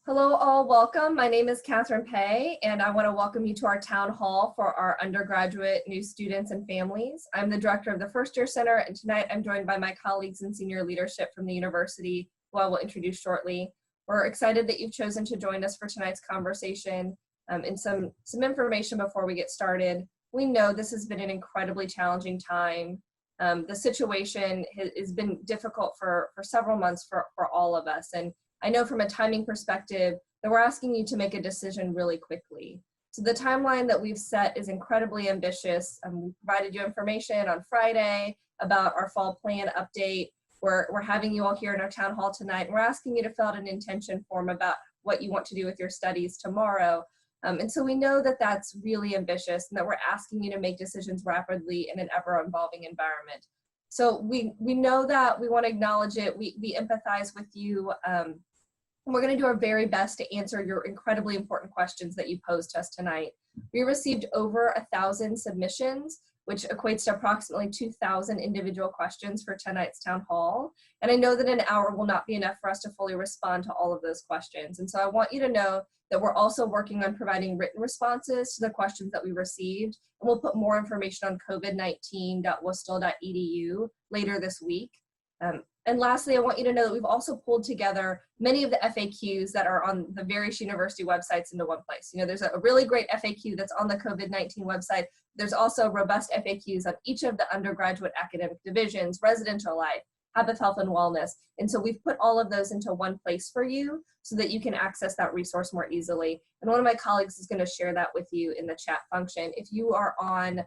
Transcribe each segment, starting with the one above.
Hello all, welcome. My name is Catherine Pei, and I want to welcome you to our town hall for our undergraduate new students and families. I'm the director of the First Year Center, and tonight I'm joined by my colleagues in senior leadership from the university, who I will introduce shortly. We're excited that you've chosen to join us for tonight's conversation and some information before we get started. We know this has been an incredibly challenging time. The situation has been difficult for several months for all of us, and I know from a timing perspective that we're asking you to make a decision really quickly. So the timeline that we've set is incredibly ambitious. We provided you information on Friday about our fall plan update. We're having you all here in our town hall tonight, and we're asking you to fill out an intention form about what you want to do with your studies tomorrow. And so we know that that's really ambitious and that we're asking you to make decisions rapidly in an ever-evolving environment. So we know that, we want to acknowledge it, we empathize with you. We're going to do our very best to answer your incredibly important questions that you posed to us tonight. We received over 1,000 submissions, which equates to approximately 2,000 individual questions for tonight's town hall. And I know that an hour will not be enough for us to fully respond to all of those questions. And so I want you to know that we're also working on providing written responses to the questions that we received. And we'll put more information on covid19.worcester.edu later this week. And lastly, I want you to know that we've also pulled together many of the FAQs that are on the various university websites into one place. You know, there's a really great FAQ that's on the COVID-19 website. There's also robust FAQs on each of the undergraduate academic divisions, residential life, habit, health, and wellness. And so we've put all of those into one place for you so that you can access that resource more easily. And one of my colleagues is going to share that with you in the chat function. If you are on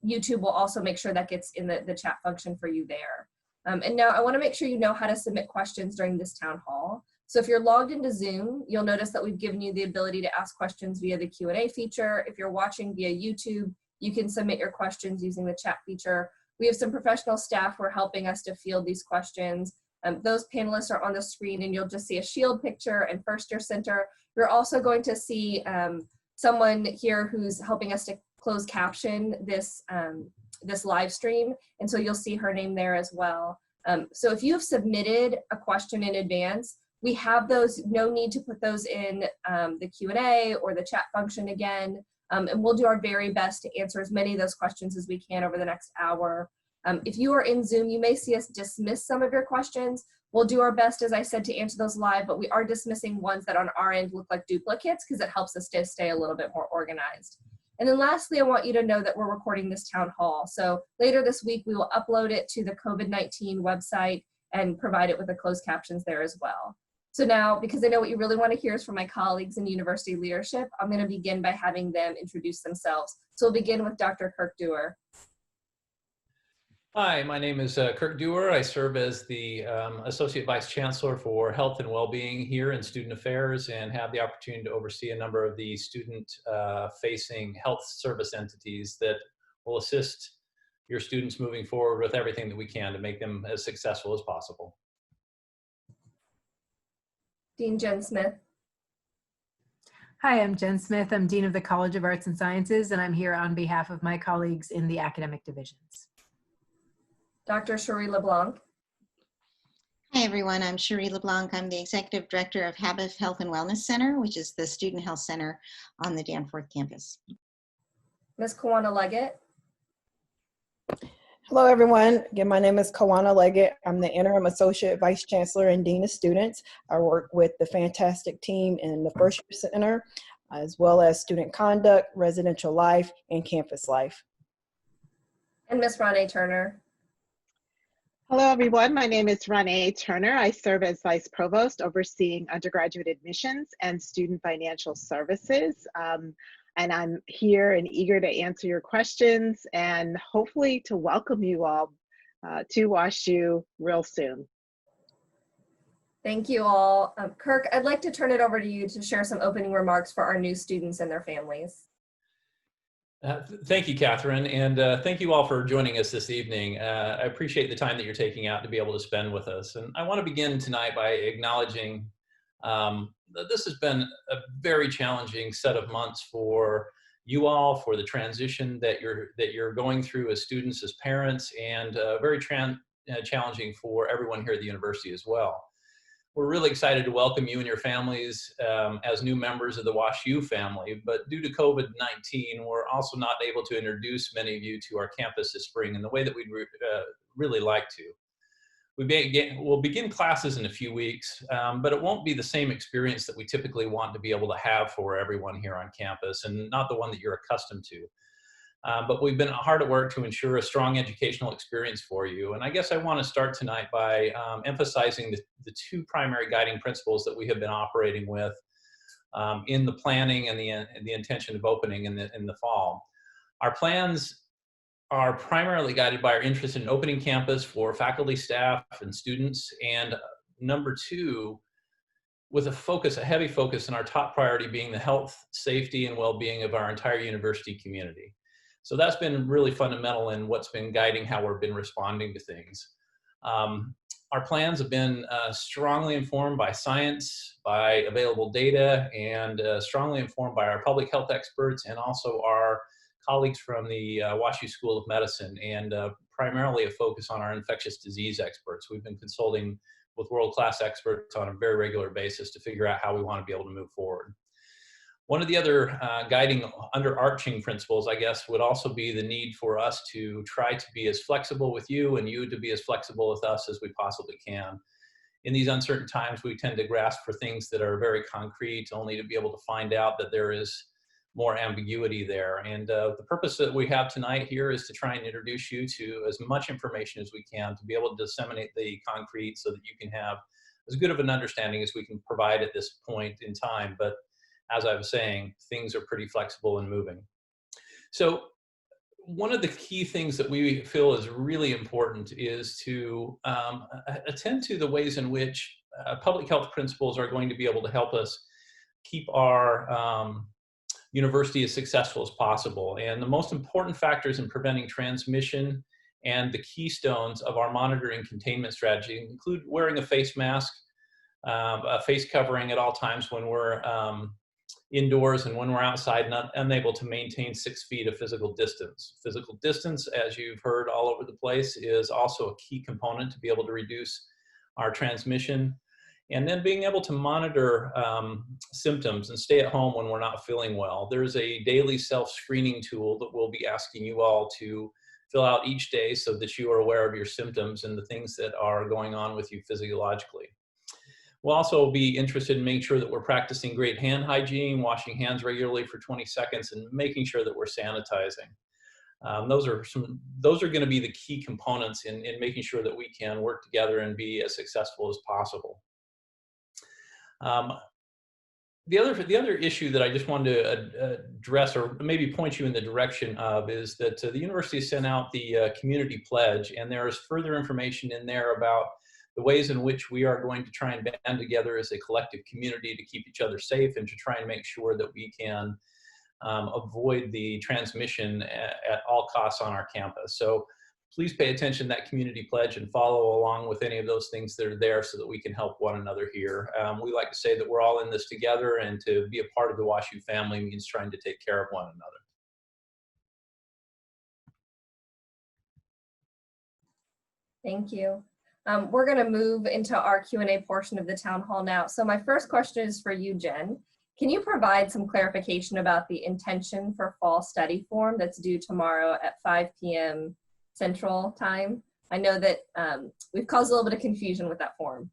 YouTube, we'll also make sure that gets in the chat function for you there. And now I want to make sure you know how to submit questions during this town hall. So if you're logged into Zoom, you'll notice that we've given you the ability to ask questions via the Q&A feature. If you're watching via YouTube, you can submit your questions using the chat feature. We have some professional staff who are helping us to field these questions. Those panelists are on the screen, and you'll just see a shield picture and First Year Center. You're also going to see someone here who's helping us to close caption this live stream, and so you'll see her name there as well. So if you have submitted a question in advance, we have those, no need to put those in the Q&A or the chat function again, and we'll do our very best to answer as many of those questions as we can over the next hour. If you are in Zoom, you may see us dismiss some of your questions. We'll do our best, as I said, to answer those live, but we are dismissing ones that on our end look like duplicates because it helps us to stay a little bit more organized. And then lastly, I want you to know that we're recording this town hall. So later this week, we will upload it to the COVID-19 website and provide it with the closed captions there as well. So now, because I know what you really want to hear is from my colleagues in university leadership, I'm going to begin by having them introduce themselves. So we'll begin with Dr. Kirk Dewar. Hi, my name is Kirk Dewar. I serve as the Associate Vice Chancellor for Health and Wellbeing here in Student Affairs and have the opportunity to oversee a number of the student-facing health service entities that will assist your students moving forward with everything that we can to make them as successful as possible. Dean Jen Smith. Hi, I'm Jen Smith. I'm Dean of the College of Arts and Sciences, and I'm here on behalf of my colleagues in the academic divisions. Dr. Cherie LeBlanc. Hi, everyone. I'm Cherie LeBlanc. I'm the Executive Director of Habit Health and Wellness Center, which is the student health center on the Danforth campus. Ms. Kawana Leggett. Hello, everyone. Again, my name is Kawana Leggett. I'm the Interim Associate Vice Chancellor and Dean of Students. I work with the fantastic team in the First Year Center, as well as student conduct, residential life, and campus life. And Ms. Ronnie Turner. Hello, everyone. My name is Renee Turner. I serve as Vice Provost overseeing undergraduate admissions and student financial services. And I'm here and eager to answer your questions and hopefully to welcome you all to WashU real soon. Thank you all. Kirk, I'd like to turn it over to you to share some opening remarks for our new students and their families. Thank you, Catherine, and thank you all for joining us this evening. I appreciate the time that you're taking out to be able to spend with us. And I want to begin tonight by acknowledging that this has been a very challenging set of months for you all, for the transition that you're going through as students, as parents, and very challenging for everyone here at the university as well. we're really excited to welcome you and your families as new members of the WashU family. But due to COVID-19, we're also not able to introduce many of you to our campus this spring in the way that we'd really like to. We'll begin classes in a few weeks, but it won't be the same experience that we typically want to be able to have for everyone here on campus, and not the one that you're accustomed to. But we've been hard at work to ensure a strong educational experience for you. And I guess I want to start tonight by emphasizing the two primary guiding principles that we have been operating with in the planning and the intention of opening in the fall. Our plans are primarily guided by our interest in opening campus for faculty, staff, and students. And number two, with a heavy focus on our top priority being the health, safety, and well-being of our entire university community. So that's been really fundamental in what's been guiding how we've been responding to things. Our plans have been strongly informed by science, by available data, and strongly informed by our public health experts and also our colleagues from the WashU School of Medicine, and primarily a focus on our infectious disease experts. We've been consulting with world-class experts on a very regular basis to figure out how we want to be able to move forward. One of the other guiding underarching principles, I guess, would also be the need for us to try to be as flexible with you and you to be as flexible with us as we possibly can. In these uncertain times, we tend to grasp for things that are very concrete, only to be able to find out that there is more ambiguity there. And the purpose that we have tonight here is to try and introduce you to as much information as we can to be able to disseminate the concrete so that you can have as good of an understanding as we can provide at this point in time. But as I was saying, things are pretty flexible and moving. So one of the key things that we feel is really important is to attend to the ways in which public health principles are going to be able to help us keep our university as successful as possible. And the most important factors in preventing transmission and the keystones of our monitoring containment strategy include wearing a face mask, a face covering at all times when we're indoors and when we're outside, unable to maintain 6 feet of physical distance. Physical distance, as you've heard all over the place, is also a key component to be able to reduce our transmission. And then being able to monitor symptoms and stay at home when we're not feeling well. There's a daily self-screening tool that we'll be asking you all to fill out each day so that you are aware of your symptoms and the things that are going on with you physiologically. We'll also be interested in making sure that we're practicing great hand hygiene, washing hands regularly for 20 seconds, and making sure that we're sanitizing. Those are going to be the key components in making sure that we can work together and be as successful as possible. The other issue that I just wanted to address, or maybe point you in the direction of, is that the university sent out the community pledge, and there is further information in there about the ways in which we are going to try and band together as a collective community to keep each other safe and to try and make sure that we can avoid the transmission at all costs on our campus. So please pay attention to that community pledge and follow along with any of those things that are there so that we can help one another here. We like to say that we're all in this together, and to be a part of the WashU family means trying to take care of one another. Thank you. We're going to move into our Q&A portion of the town hall now. So my first question is for you, Jen. Can you provide some clarification about the intention for fall study form that's due tomorrow at 5 p.m. Central Time? I know that we've caused a little bit of confusion with that form.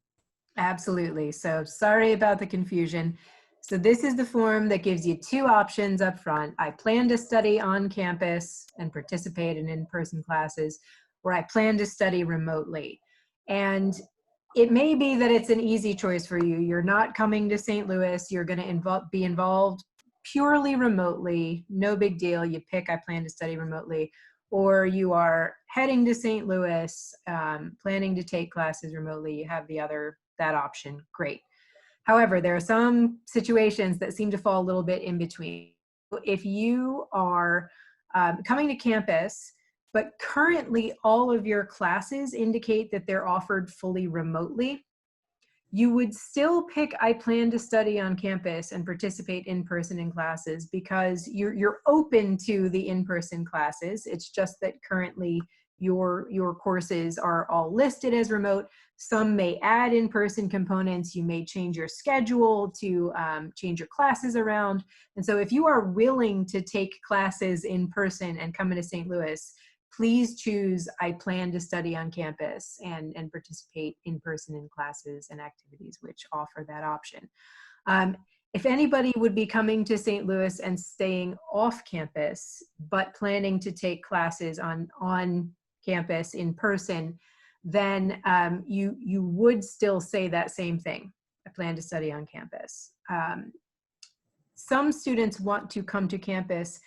Absolutely. So sorry about the confusion. So this is the form that gives you two options up front. I plan to study on campus and participate in in-person classes, or I plan to study remotely. And it may be that it's an easy choice for you. You're not coming to St. Louis. You're going to be involved purely remotely. No big deal. You pick, I plan to study remotely. Or you are heading to St. Louis, planning to take classes remotely. You have that option. Great. However, there are some situations that seem to fall a little bit in between. If you are coming to campus, but currently all of your classes indicate that they're offered fully remotely, you would still pick I plan to study on campus and participate in person in classes because you're open to the in-person classes. It's just that currently your courses are all listed as remote. Some may add in-person components. You may change your schedule to change your classes around. And so if you are willing to take classes in person and come into St. Louis, please choose I plan to study on campus and participate in person in classes and activities which offer that option. If anybody would be coming to St. Louis and staying off campus, but planning to take classes on campus in person, then you would still say that same thing. I plan to study on campus. Some students want to come to campus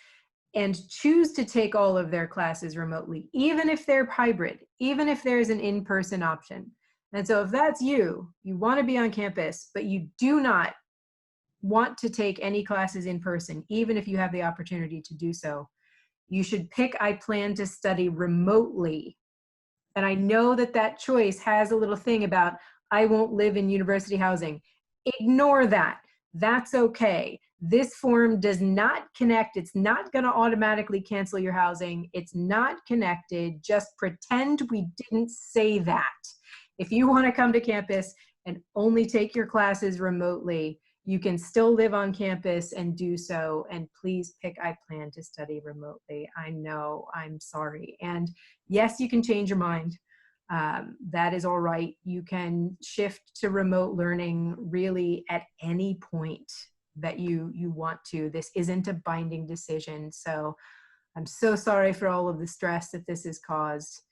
and choose to take all of their classes remotely, even if they're hybrid, even if there's an in-person option. And so if that's you want to be on campus, but you do not want to take any classes in person, even if you have the opportunity to do so, you should pick I plan to study remotely. And I know that that choice has a little thing about, I won't live in university housing. Ignore that. That's okay. This form does not connect. It's not going to automatically cancel your housing. It's not connected. Just pretend we didn't say that. If you want to come to campus and only take your classes remotely, you can still live on campus and do so. And please pick I plan to study remotely. I know, I'm sorry. And yes, you can change your mind. That is all right. You can shift to remote learning really at any point that you want to. This isn't a binding decision. So I'm so sorry for all of the stress that this has caused.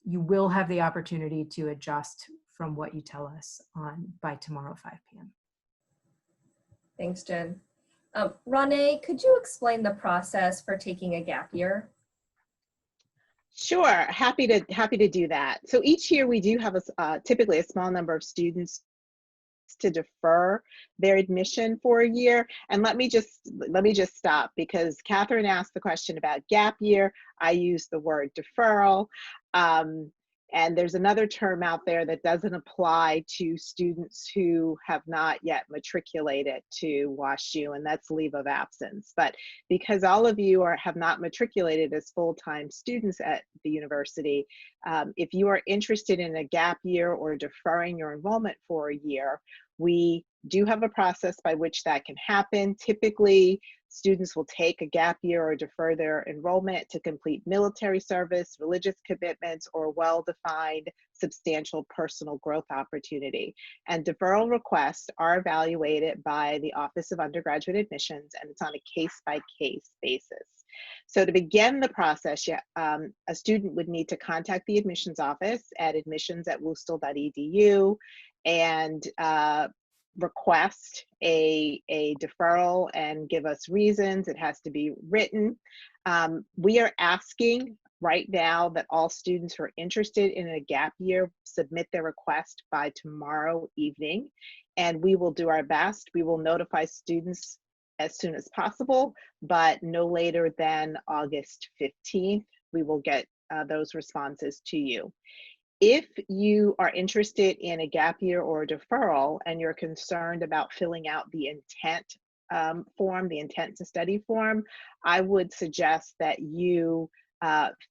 You will have the opportunity to adjust from what you tell us by tomorrow, 5 p.m. Thanks, Jen. Rane, could you explain the process for taking a gap year? Sure, happy to do that. So each year we do have typically a small number of students to defer their admission for a year. And let me just stop, because Catherine asked the question about gap year. I use the word deferral. And there's another term out there that doesn't apply to students who have not yet matriculated to WashU, and that's leave of absence. But because all of you have not matriculated as full-time students at the university, if you are interested in a gap year or deferring your enrollment for a year, we do have a process by which that can happen. Typically, students will take a gap year or defer their enrollment to complete military service, religious commitments, or well-defined substantial personal growth opportunity. And deferral requests are evaluated by the Office of Undergraduate Admissions, and it's on a case-by-case basis. So to begin the process, a student would need to contact the admissions office at admissions@wustl.edu and request a deferral and give us reasons. It has to be written. We are asking right now that all students who are interested in a gap year submit their request by tomorrow evening, and we will do our best. We will notify students as soon as possible, but no later than August 15th, we will get those responses to you. If you are interested in a gap year or a deferral and you're concerned about filling out the intent form, the intent to study form, I would suggest that you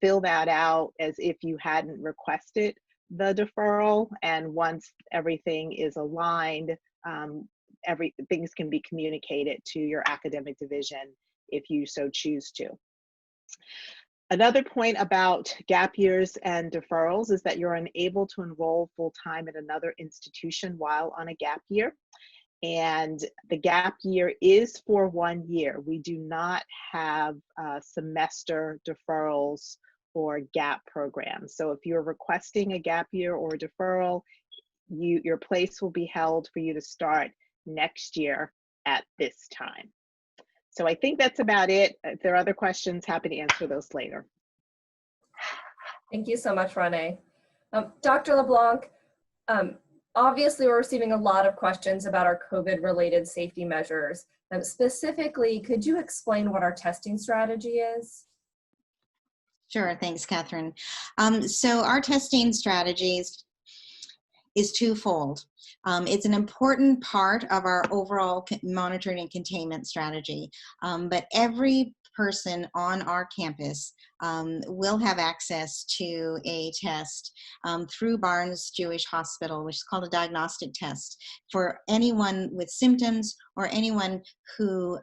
fill that out as if you hadn't requested the deferral. And once everything is aligned, things can be communicated to your academic division if you so choose to. Another point about gap years and deferrals is that you're unable to enroll full-time at another institution while on a gap year. And the gap year is for 1 year. We do not have semester deferrals or gap programs. So if you're requesting a gap year or a deferral, your place will be held for you to start next year at this time. So I think that's about it. If there are other questions, happy to answer those later. Thank you so much, Rane. Dr. LeBlanc, obviously we're receiving a lot of questions about our COVID-related safety measures. Specifically, could you explain what our testing strategy is? Sure, thanks, Catherine. So our testing strategies is twofold. It's an important part of our overall monitoring and containment strategy, but every person on our campus will have access to a test through Barnes Jewish Hospital, which is called a diagnostic test for anyone with symptoms or anyone who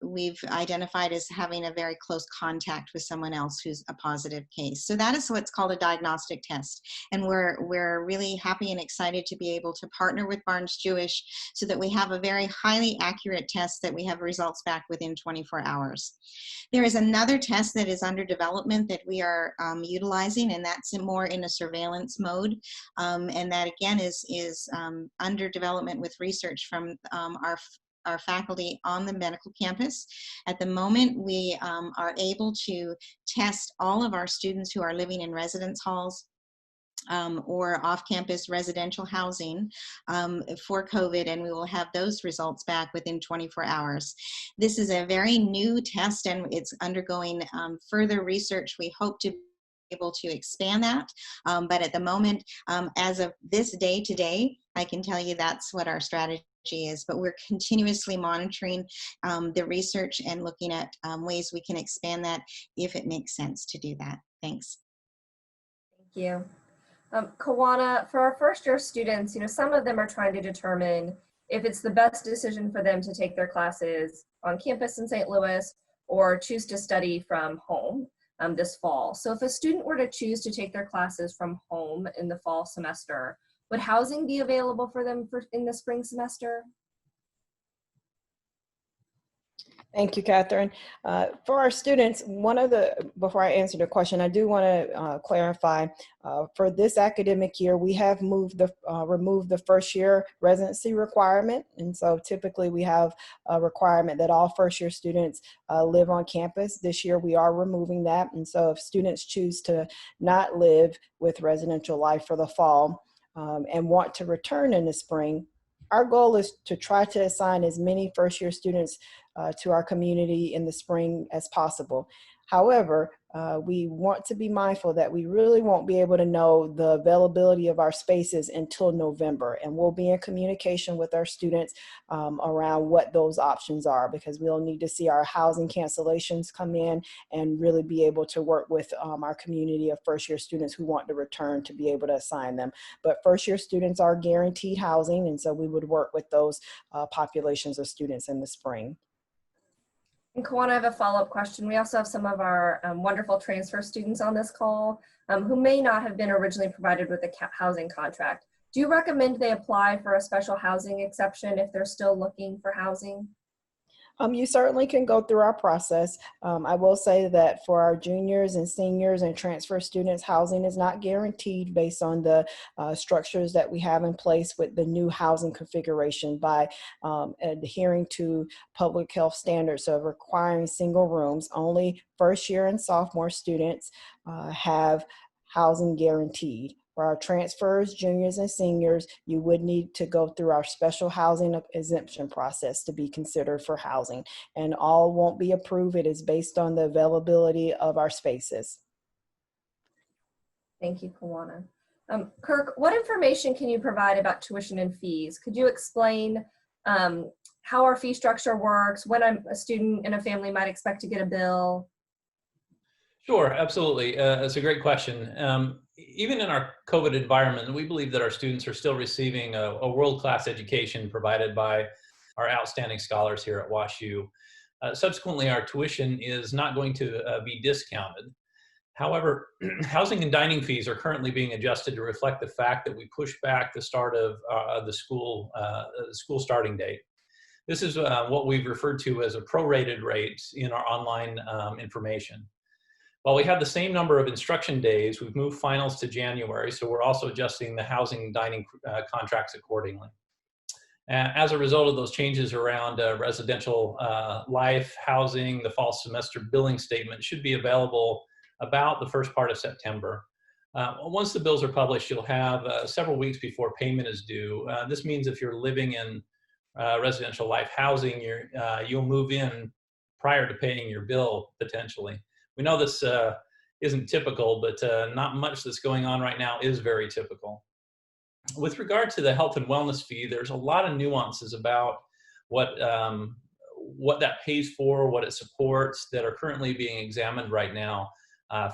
we've identified as having a very close contact with someone else who's a positive case. So that is what's called a diagnostic test. And we're really happy and excited to be able to partner with Barnes Jewish so that we have a very highly accurate test that we have results back within 24 hours. There is another test that is under development that we are utilizing, and that's more in a surveillance mode. And that again is under development with research from our faculty on the medical campus. At the moment, we are able to test all of our students who are living in residence halls or off-campus residential housing for COVID, and we will have those results back within 24 hours. This is a very new test, and it's undergoing further research. We hope to be able to expand that, but at the moment, as of this day today, I can tell you that's what our strategy is, but we're continuously monitoring the research and looking at ways we can expand that if it makes sense to do that. Thanks. Thank you. Kawana, for our first year students, some of them are trying to determine if it's the best decision for them to take their classes on campus in St. Louis or choose to study from home this fall. So if a student were to choose to take their classes from home in the fall semester, would housing be available for them in the spring semester? Thank you, Catherine. For our students, before I answer the question, I do want to clarify, for this academic year, we have removed the first year residency requirement. And so typically we have a requirement that all first year students live on campus. This year we are removing that. And so if students choose to not live with residential life for the fall and want to return in the spring, our goal is to try to assign as many first year students to our community in the spring as possible. However, we want to be mindful that we really won't be able to know the availability of our spaces until November, and we'll be in communication with our students around what those options are, because we'll need to see our housing cancellations come in and really be able to work with our community of first year students who want to return to be able to assign them. But first year students are guaranteed housing, and so we would work with those populations of students in the spring. And Kawana, I have a follow-up question. We also have some of our wonderful transfer students on this call who may not have been originally provided with a housing contract. Do you recommend they apply for a special housing exception if they're still looking for housing? You certainly can go through our process. I will say that for our juniors and seniors and transfer students, housing is not guaranteed based on the structures that we have in place with the new housing configuration by adhering to public health standards of requiring single rooms. Only first year and sophomore students have housing guaranteed. For our transfers, juniors and seniors, you would need to go through our special housing exemption process to be considered for housing. And all won't be approved. It is based on the availability of our spaces. Thank you, Kawana. Kirk, what information can you provide about tuition and fees? Could you explain how our fee structure works, when a student and a family might expect to get a bill? Sure, absolutely. That's a great question. Even in our COVID environment, we believe that our students are still receiving a world-class education provided by our outstanding scholars here at WashU. Subsequently, our tuition is not going to be discounted. However, housing and dining fees are currently being adjusted to reflect the fact that we pushed back the start of the school starting date. This is what we've referred to as a prorated rate in our online information. While we have the same number of instruction days, we've moved finals to January, so we're also adjusting the housing and dining contracts accordingly. As a result of those changes around residential life, housing, the fall semester billing statement should be available about the first part of September. Once the bills are published, you'll have several weeks before payment is due. This means if you're living in residential life housing, you'll move in prior to paying your bill, potentially. We know this isn't typical, but not much that's going on right now is very typical. With regard to the health and wellness fee, there's a lot of nuances about what what that pays for, what it supports, that are currently being examined right now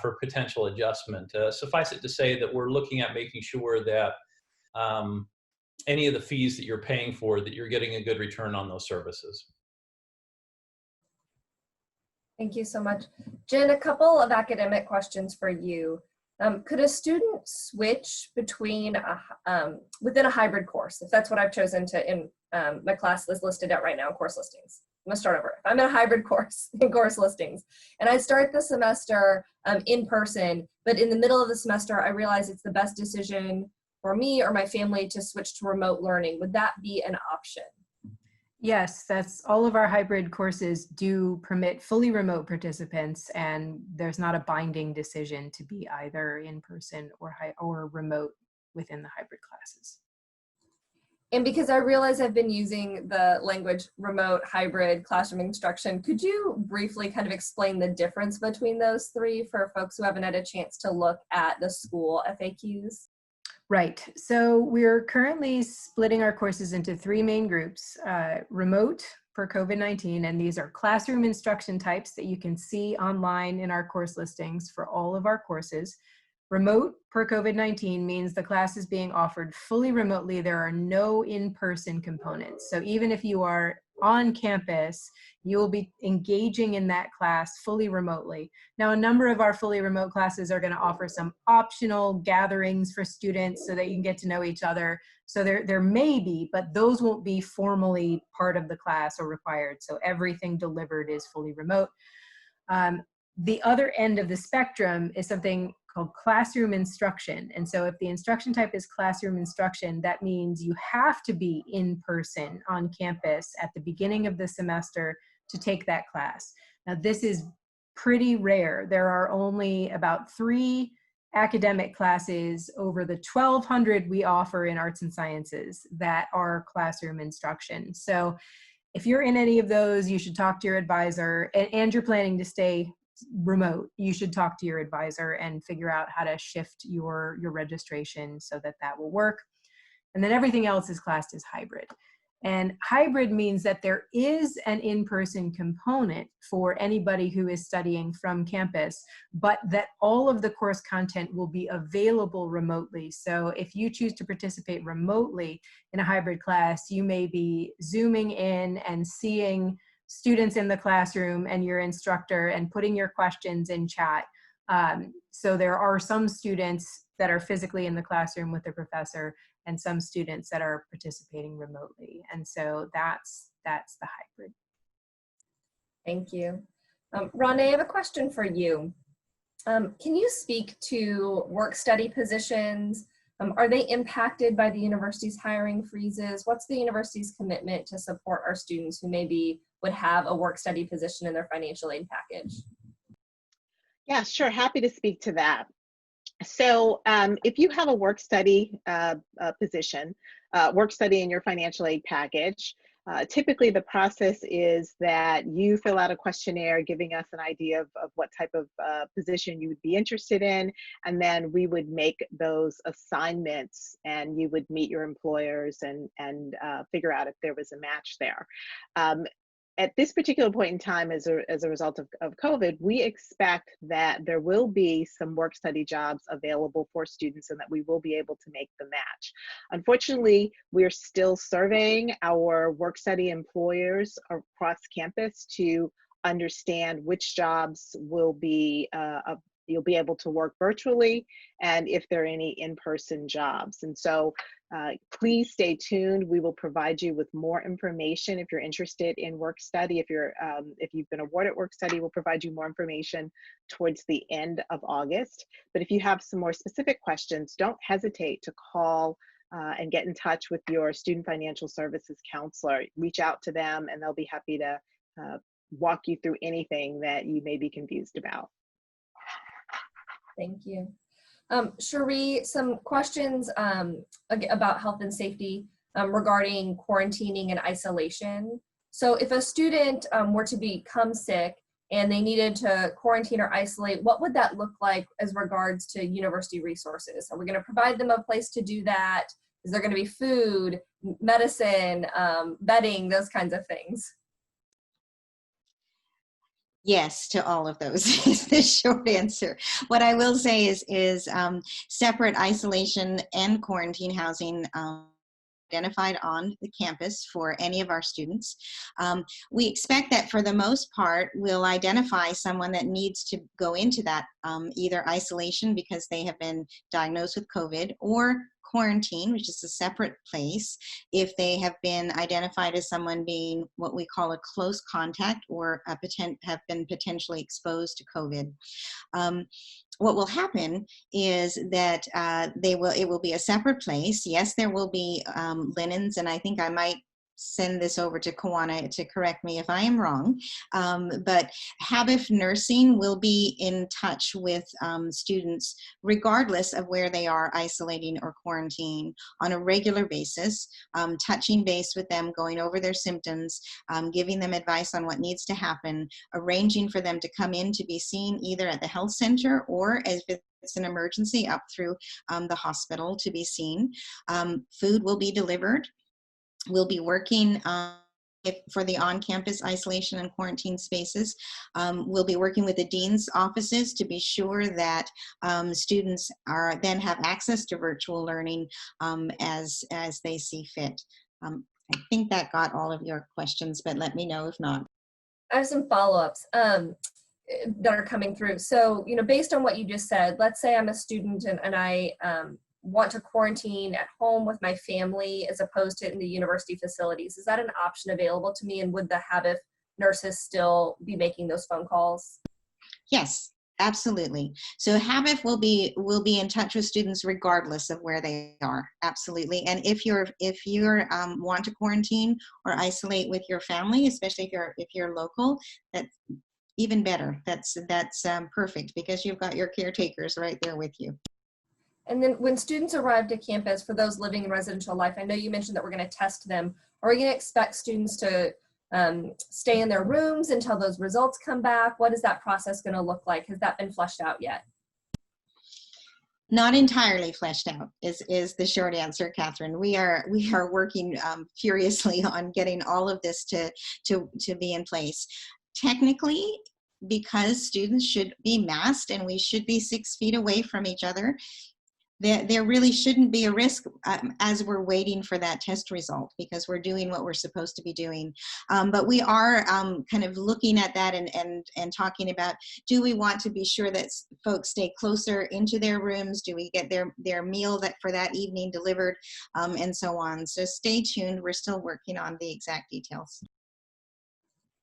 for potential adjustment. Suffice it to say that we're looking at making sure that any of the fees that you're paying for, that you're getting a good return on those services. Thank you so much. Jen, a couple of academic questions for you. Could a student switch between within a hybrid course, if that's what I've chosen to in my class is listed out right now in course listings? I'm gonna start over. If I'm in a hybrid course in course listings and I start the semester in person, but in the middle of the semester, I realize it's the best decision for me or my family to switch to remote learning, would that be an option? Yes, that's all of our hybrid courses do permit fully remote participants, and there's not a binding decision to be either in person or remote within the hybrid classes. And because I realize I've been using the language remote, hybrid, classroom instruction, could you briefly kind of explain the difference between those three for folks who haven't had a chance to look at the school FAQs? Right. So we're currently splitting our courses into three main groups: remote for COVID-19, and these are classroom instruction types that you can see online in our course listings for all of our courses. Remote per COVID-19 means the class is being offered fully remotely. There are no in-person components. So even if you are on campus, you will be engaging in that class fully remotely. Now, a number of our fully remote classes are going to offer some optional gatherings for students so that you can get to know each other. So there may be, but those won't be formally part of the class or required. So everything delivered is fully remote. The other end of the spectrum is something called classroom instruction. And so if the instruction type is classroom instruction, that means you have to be in person on campus at the beginning of the semester to take that class. Now, this is pretty rare. There are only about 3 academic classes over the 1,200 we offer in arts and sciences that are classroom instruction. So if you're in any of those, you should talk to your advisor, and you're planning to stay remote, you should talk to your advisor and figure out how to shift your registration so that that will work. And then everything else is classed as hybrid. And hybrid means that there is an in-person component for anybody who is studying from campus, but that all of the course content will be available remotely. So if you choose to participate remotely in a hybrid class, you may be Zooming in and seeing students in the classroom and your instructor and putting your questions in chat. So there are some students that are physically in the classroom with the professor and some students that are participating remotely. And so that's the hybrid. Thank you. Ronnie, I have a question for you. Can you speak to work-study positions? Are they impacted by the university's hiring freezes? What's the university's commitment to support our students who maybe would have a work-study position in their financial aid package? Yeah, sure. Happy to speak to that. So if you have a work-study position, work-study in your financial aid package, typically the process is that you fill out a questionnaire giving us an idea of what type of position you would be interested in, and then we would make those assignments and you would meet your employers and figure out if there was a match there. At this particular point in time, as a result of COVID, we expect that there will be some work-study jobs available for students and that we will be able to make the match. Unfortunately, we're still surveying our work-study employers across campus to understand which jobs will be you'll be able to work virtually and if there are any in-person jobs. And so please stay tuned. We will provide you with more information if you're interested in work study. If you've been awarded work study, we'll provide you more information towards the end of August. But if you have some more specific questions, don't hesitate to call and get in touch with your student financial services counselor. Reach out to them and they'll be happy to walk you through anything that you may be confused about. Thank you. Cherie, some questions about health and safety regarding quarantining and isolation. So if a student were to become sick and they needed to quarantine or isolate, what would that look like as regards to university resources? Are we going to provide them a place to do that? Is there going to be food, medicine, bedding, those kinds of things? Yes, to all of those is the short answer. What I will say is separate isolation and quarantine housing identified on the campus for any of our students. We expect that for the most part, we'll identify someone that needs to go into that either isolation because they have been diagnosed with COVID, or quarantine, which is a separate place, if they have been identified as someone being what we call a close contact or have been potentially exposed to COVID. What will happen is that it will be a separate place. Yes, there will be linens, and I think I might send this over to Kawana to correct me if I am wrong. But HABIF nursing will be in touch with students regardless of where they are isolating or quarantining on a regular basis, touching base with them, going over their symptoms, giving them advice on what needs to happen, arranging for them to come in to be seen either at the health center or, if it's an emergency, up through the hospital to be seen. Food will be delivered. We'll be working for the on-campus isolation and quarantine spaces. We'll be working with the dean's offices to be sure that students then have access to virtual learning as they see fit. I think that got all of your questions, but let me know if not. I have some follow-ups that are coming through. So, based on what you just said, let's say I'm a student and I want to quarantine at home with my family as opposed to in the university facilities. Is that an option available to me? And would the HABIF nurses still be making those phone calls? Yes, absolutely. So HABIF will be in touch with students regardless of where they are. Absolutely. And if you're want to quarantine or isolate with your family, especially if you're local, that's even better. That's perfect, because you've got your caretakers right there with you. And then when students arrive to campus, for those living in residential life, I know you mentioned that we're going to test them. Are we going to expect students to stay in their rooms until those results come back? What is that process going to look like? Has that been fleshed out yet? Not entirely fleshed out is the short answer, Catherine. We are working furiously on getting all of this to be in place. Technically, because students should be masked and we should be 6 feet away from each other, there really shouldn't be a risk as we're waiting for that test result, because we're doing what we're supposed to be doing. But we are kind of looking at that and talking about, do we want to be sure that folks stay closer into their rooms? Do we get their meal for that evening delivered, and so on? So stay tuned. We're still working on the exact details.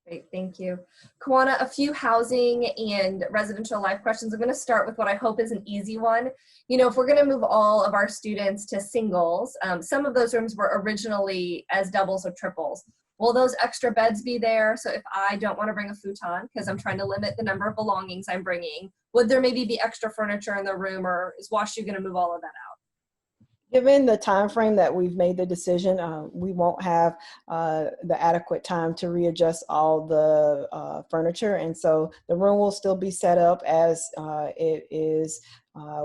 Great, thank you. Kawana, a few housing and residential life questions. I'm going to start with what I hope is an easy one. If we're going to move all of our students to singles, some of those rooms were originally as doubles or triples. Will those extra beds be there? So if I don't want to bring a futon because I'm trying to limit the number of belongings I'm bringing, would there maybe be extra furniture in the room, or is WashU going to move all of that out? Given the time frame that we've made the decision, we won't have the adequate time to readjust all the furniture, and so the room will still be set up as it is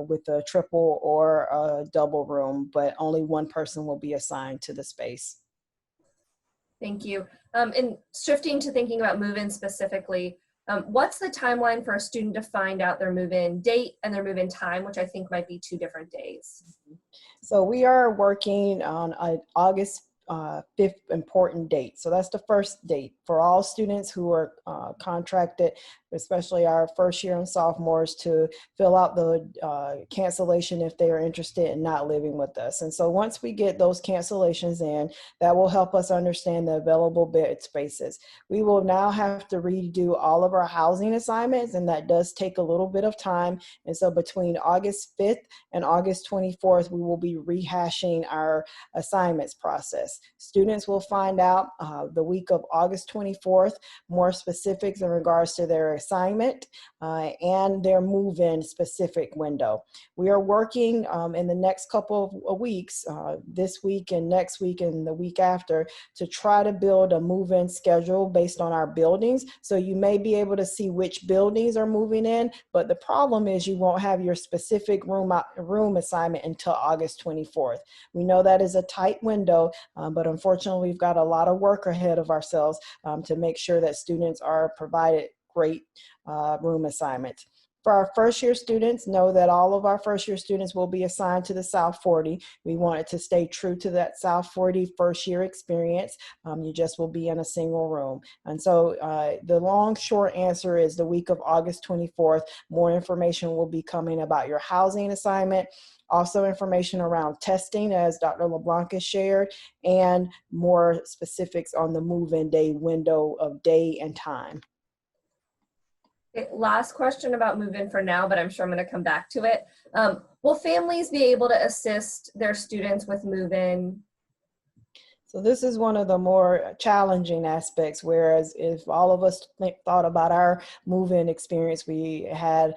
with a triple or a double room, but only one person will be assigned to the space. Thank you. And shifting to thinking about move-in specifically, what's the timeline for a student to find out their move-in date and their move-in time, which I think might be 2 different days? So we are working on an August 5th important date. So that's the first date for all students who are contracted, especially our first year and sophomores, to fill out the cancellation if they are interested in not living with us. And so once we get those cancellations in, that will help us understand the available bed spaces. We will now have to redo all of our housing assignments, and that does take a little bit of time. And so between August 5th and August 24th, we will be rehashing our assignments process. Students will find out the week of August 24th more specifics in regards to their assignment and their move-in specific window. We are working in the next couple of weeks, this week and next week and the week after, to try to build a move-in schedule based on our buildings. So you may be able to see which buildings are moving in, but the problem is you won't have your specific room assignment until August 24th. We know that is a tight window, but unfortunately we've got a lot of work ahead of ourselves to make sure that students are provided great room assignments. For our first year students, know that all of our first year students will be assigned to the South 40. We wanted to stay true to that South 40 first year experience. You just will be in a single room. And so the long short answer is the week of August 24th, more information will be coming about your housing assignment, also information around testing as Dr. LeBlanc has shared, and more specifics on the move-in day window of day and time. Okay, last question about move-in for now, but I'm sure I'm going to come back to it. Will families be able to assist their students with move-in? So this is one of the more challenging aspects, whereas if all of us thought about our move-in experience, we had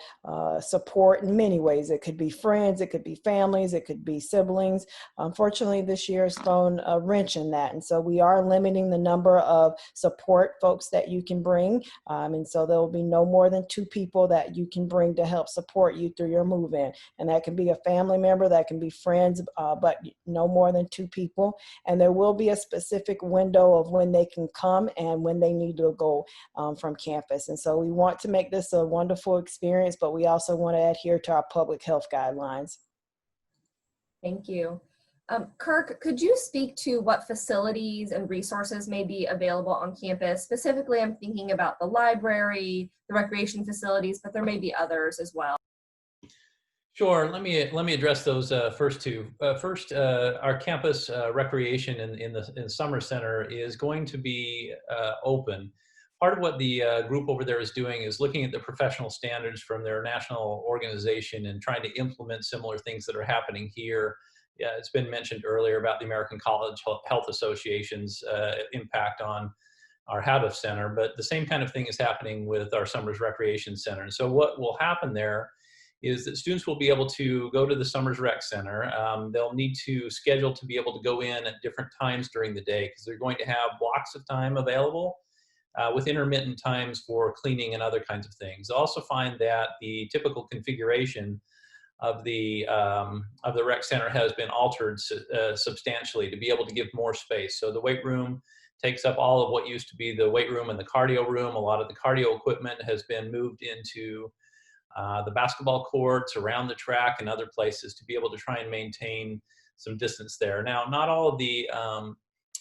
support in many ways. It could be friends, it could be families, it could be siblings. Unfortunately, this year has thrown a wrench in that. And so we are limiting the number of support folks that you can bring. And so there will be no more than 2 people that you can bring to help support you through your move-in. And that can be a family member, that can be friends, but no more than 2 people. And there will be a specific window of when they can come and when they need to go from campus. And so we want to make this a wonderful experience, but we also want to adhere to our public health guidelines. Thank you. Kirk, could you speak to what facilities and resources may be available on campus? Specifically, I'm thinking about the library, the recreation facilities, but there may be others as well. Sure. Let me address those first 2. First, our campus recreation in the Summer Center is going to be open. Part of what the group over there is doing is looking at the professional standards from their national organization and trying to implement similar things that are happening here. Yeah, it's been mentioned earlier about the American College Health Association's impact on our Habif Center, but the same kind of thing is happening with our Summers Recreation Center. And so what will happen there is that students will be able to go to the Summers Rec Center. They'll need to schedule to be able to go in at different times during the day because they're going to have blocks of time available with intermittent times for cleaning and other kinds of things. They'll also find that the typical configuration of the rec center has been altered substantially to be able to give more space. So the weight room takes up all of what used to be the weight room and the cardio room. A lot of the cardio equipment has been moved into the basketball courts, around the track, and other places to be able to try and maintain some distance there. Now, not all of the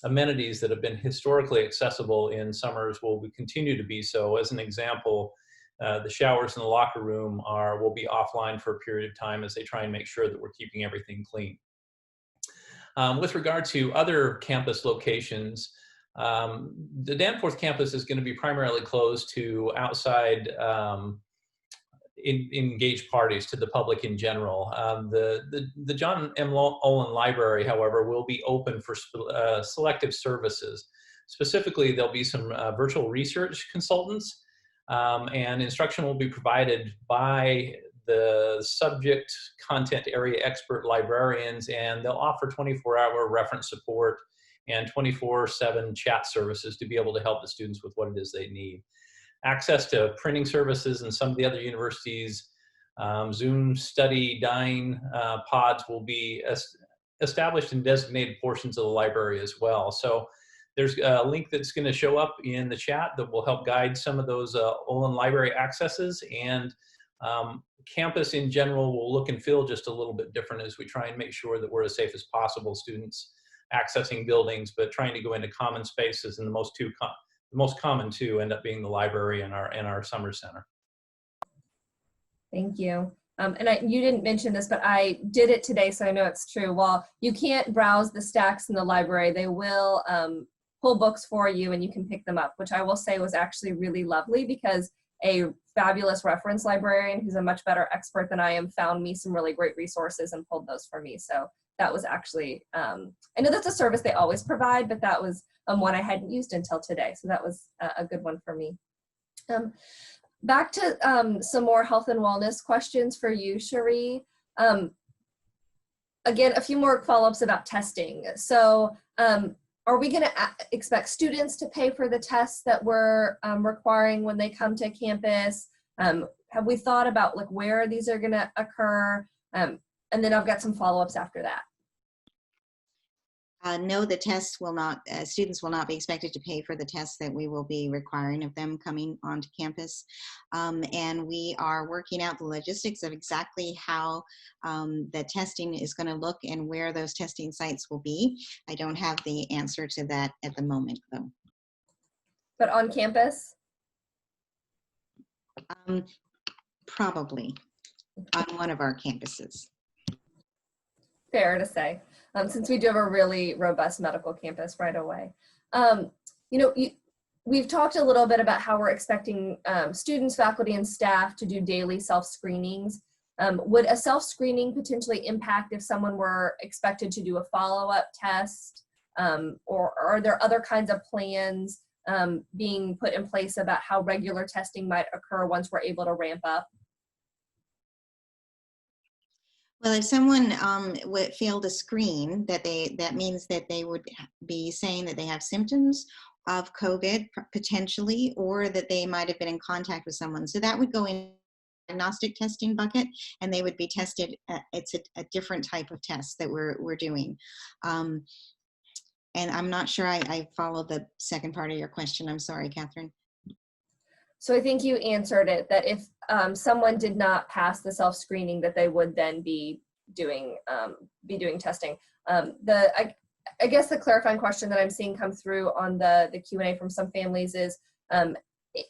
amenities that have been historically accessible in Summers will continue to be so. As an example, the showers in the locker room will be offline for a period of time as they try and make sure that we're keeping everything clean. With regard to other campus locations, the Danforth campus is going to be primarily closed to outside engaged parties, to the public in general. The John M. Olin Library, however, will be open for selective services. Specifically, there'll be some virtual research consultants, and instruction will be provided by the subject content area expert librarians, and they'll offer 24-hour reference support and 24/7 chat services to be able to help the students with what it is they need. Access to printing services and some of the other universities, Zoom study dine pods will be established in designated portions of the library as well. So there's a link that's going to show up in the chat that will help guide some of those Olin Library accesses, and campus in general will look and feel just a little bit different as we try and make sure that we're as safe as possible, students accessing buildings, but trying to go into common spaces, and the most common two end up being the library and our summer center. Thank you. And you didn't mention this, but I did it today, so I know it's true. While you can't browse the stacks in the library, they will pull books for you and you can pick them up, which I will say was actually really lovely, because a fabulous reference librarian who's a much better expert than I am found me some really great resources and pulled those for me. So that was actually, I know that's a service they always provide, but that was one I hadn't used until today. So that was a good one for me. Back to some more health and wellness questions for you, Cherie. Again, a few more follow-ups about testing. So are we gonna expect students to pay for the tests that we're requiring when they come to campus? Have we thought about like where these are gonna occur? And then I've got some follow-ups after that. No, the tests will not, students will not be expected to pay for the tests that we will be requiring of them coming onto campus. And we are working out the logistics of exactly how the testing is going to look and where those testing sites will be. I don't have the answer to that at the moment, though. But on campus? Probably on one of our campuses. Fair to say, since we do have a really robust medical campus right away. We've talked a little bit about how we're expecting students, faculty, and staff to do daily self-screenings. Would a self-screening potentially impact if someone were expected to do a follow-up test? Or are there other kinds of plans being put in place about how regular testing might occur once we're able to ramp up? Well, if someone failed a screen, that means that they would be saying that they have symptoms of COVID potentially, or that they might have been in contact with someone. So that would go in diagnostic testing bucket, and they would be tested. It's a different type of test that we're doing. And I'm not sure I followed the second part of your question. I'm sorry, Catherine. So I think you answered it, that if someone did not pass the self-screening, that they would then be doing testing. I guess the clarifying question that I'm seeing come through on the Q&A from some families is,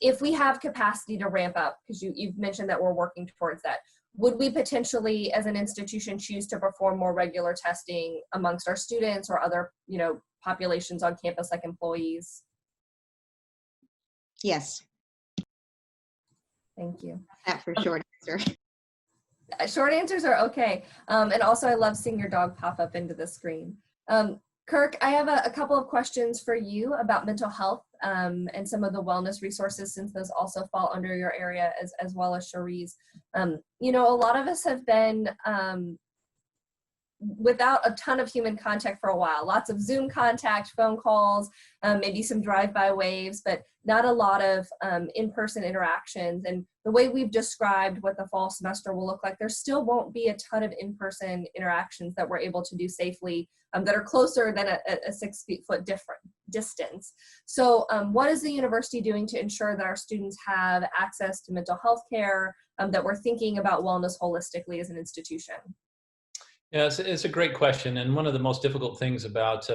if we have capacity to ramp up, because you've mentioned that we're working towards that, would we potentially, as an institution, choose to perform more regular testing amongst our students or other, populations on campus, like employees? Yes. Thank you. That for short answer. Short answers are okay. And also, I love seeing your dog pop up into the screen. Kirk, I have a couple of questions for you about mental health and some of the wellness resources, since those also fall under your area, as well as Cherie's. A lot of us have been without a ton of human contact for a while. Lots of Zoom contact, phone calls, maybe some drive-by waves, but not a lot of in-person interactions. And the way we've described what the fall semester will look like, there still won't be a ton of in-person interactions that we're able to do safely that are closer than a 6 foot different distance. So what is the university doing to ensure that our students have access to mental health care, that we're thinking about wellness holistically as an institution? Yeah, it's a great question. And one of the most difficult things about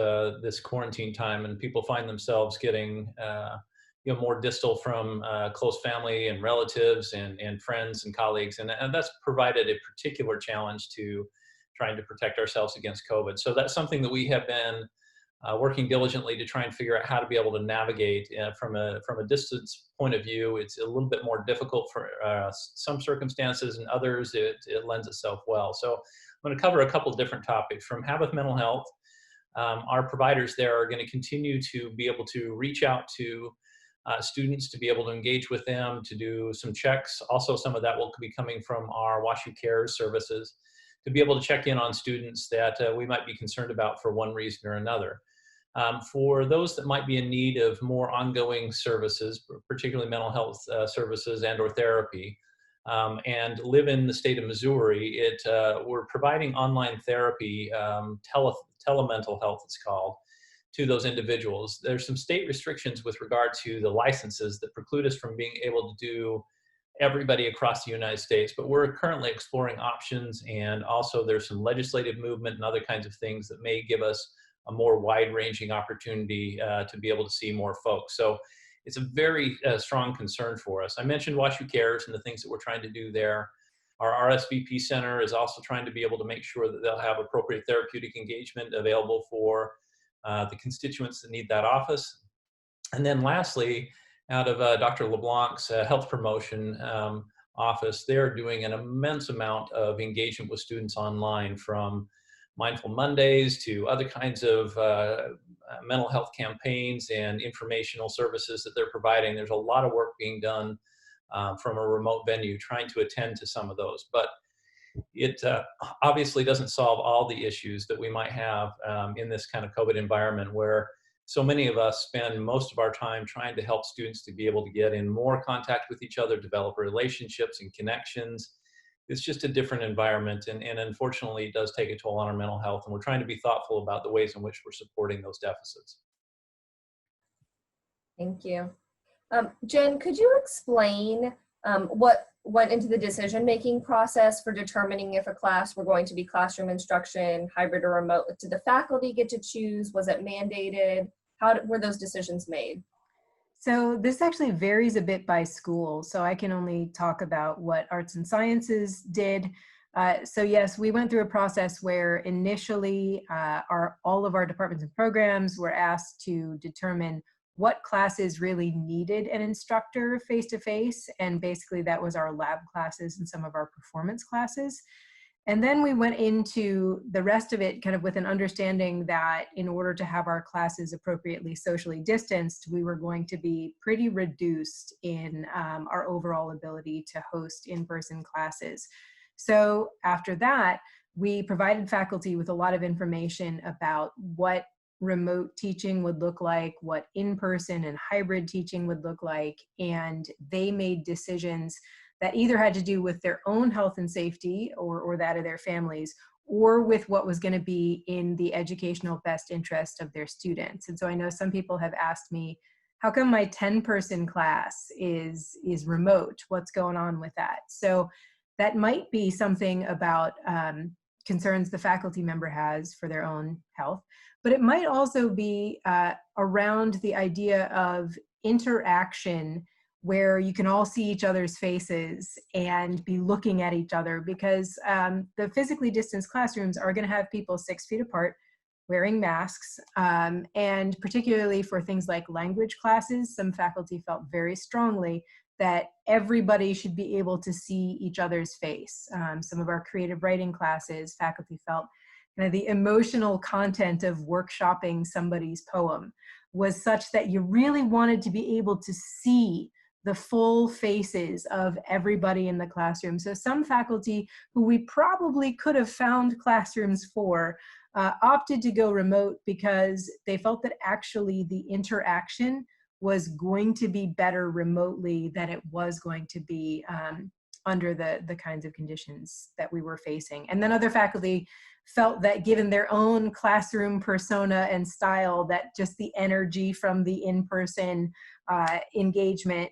this quarantine time, and people find themselves getting more distal from close family and relatives and friends and colleagues. And that's provided a particular challenge to trying to protect ourselves against COVID. So that's something that we have been working diligently to try and figure out how to be able to navigate from a distance point of view. It's a little bit more difficult for some circumstances, and others it lends itself well. So I'm going to cover a couple different topics. From Habith Mental Health, our providers there are going to continue to be able to reach out to students, to be able to engage with them, to do some checks. Also, some of that will be coming from our WashU Cares services, to be able to check in on students that we might be concerned about for one reason or another. For those that might be in need of more ongoing services, particularly mental health services and or therapy, and live in the state of Missouri, we're providing online therapy, telemental health it's called, to those individuals. There's some state restrictions with regard to the licenses that preclude us from being able to do everybody across the United States, but we're currently exploring options, and also there's some legislative movement and other kinds of things that may give us a more wide-ranging opportunity to be able to see more folks. So it's a very strong concern for us. I mentioned WashU Cares and the things that we're trying to do there. Our RSVP center is also trying to be able to make sure that they'll have appropriate therapeutic engagement available for the constituents that need that office. And then lastly, out of Dr. LeBlanc's health promotion office, they're doing an immense amount of engagement with students online, from Mindful Mondays to other kinds of mental health campaigns and informational services that they're providing. There's a lot of work being done from a remote venue, trying to attend to some of those. But it obviously doesn't solve all the issues that we might have in this kind of COVID environment, where so many of us spend most of our time trying to help students to be able to get in more contact with each other, develop relationships and connections. it's just a different environment, and unfortunately it does take a toll on our mental health, and we're trying to be thoughtful about the ways in which we're supporting those deficits. Thank you. Jen, could you explain what went into the decision-making process for determining if a class were going to be classroom instruction, hybrid or remote? Did the faculty get to choose? Was it mandated? Were those decisions made? So this actually varies a bit by school. So I can only talk about what arts and sciences did. So yes, we went through a process where initially all of our departments and programs were asked to determine what classes really needed an instructor face-to-face, and basically that was our lab classes and some of our performance classes. And then we went into the rest of it kind of with an understanding that in order to have our classes appropriately socially distanced, we were going to be pretty reduced in our overall ability to host in-person classes. So after that, we provided faculty with a lot of information about what remote teaching would look like, what in-person and hybrid teaching would look like, and they made decisions that either had to do with their own health and safety or that of their families, or with what was going to be in the educational best interest of their students. And so I know some people have asked me, how come my 10-person class is remote? What's going on with that? So that might be something about concerns the faculty member has for their own health, but it might also be around the idea of interaction where you can all see each other's faces and be looking at each other, because the physically distanced classrooms are going to have people 6 feet apart wearing masks. And particularly for things like language classes, some faculty felt very strongly that everybody should be able to see each other's face. Some of our creative writing classes, faculty felt the emotional content of workshopping somebody's poem was such that you really wanted to be able to see the full faces of everybody in the classroom. So some faculty who we probably could have found classrooms for opted to go remote because they felt that actually the interaction was going to be better remotely than it was going to be under the kinds of conditions that we were facing. And then other faculty felt that given their own classroom persona and style, that just the energy from the in-person engagement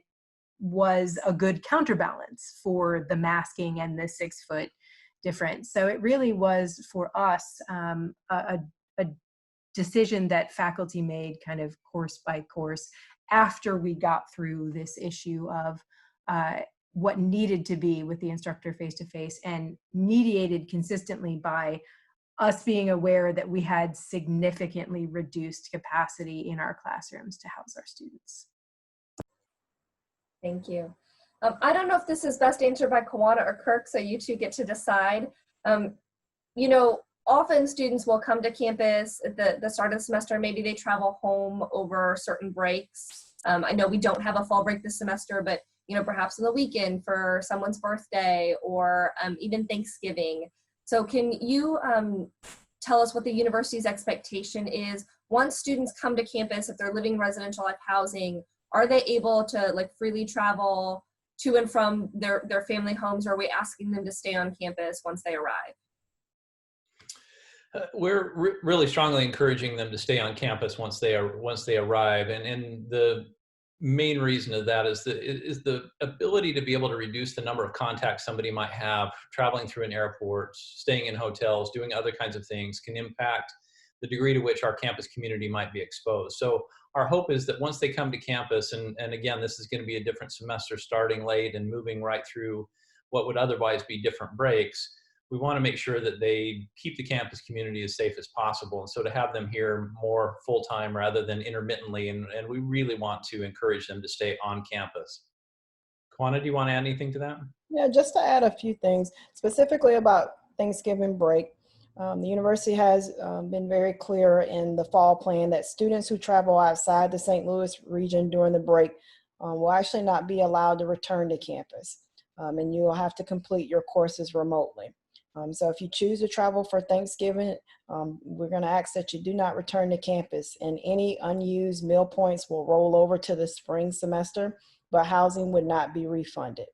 was a good counterbalance for the masking and the 6 foot difference. So it really was for us a decision that faculty made kind of course by course after we got through this issue of what needed to be with the instructor face-to-face, and mediated consistently by us being aware that we had significantly reduced capacity in our classrooms to house our students. Thank you. I don't know if this is best answered by Kawana or Kirk, so you two get to decide. You know, often students will come to campus at the start of the semester. Maybe they travel home over certain breaks. I know we don't have a fall break this semester, but you know, perhaps on the weekend for someone's birthday, or even Thanksgiving. So can you tell us what the university's expectation is once students come to campus? If they're living residential life housing, are they able to like freely travel to and from their family homes, or are we asking them to stay on campus once they arrive? We're really strongly encouraging them to stay on campus once they arrive, and the main reason of that is the ability to be able to reduce the number of contacts somebody might have traveling through an airport, staying in hotels, doing other kinds of things can impact the degree to which our campus community might be exposed. So our hope is that once they come to campus, and again, this is going to be a different semester starting late and moving right through what would otherwise be different breaks, we want to make sure that they keep the campus community as safe as possible. And so to have them here more full-time rather than intermittently, and we really want to encourage them to stay on campus. Kawana, do you want to add anything to that? Yeah, just to add a few things, specifically about Thanksgiving break. The university has been very clear in the fall plan that students who travel outside the St. Louis region during the break will actually not be allowed to return to campus. And you will have to complete your courses remotely. So if you choose to travel for Thanksgiving, we're going to ask that you do not return to campus, and any unused meal points will roll over to the spring semester, but housing would not be refunded.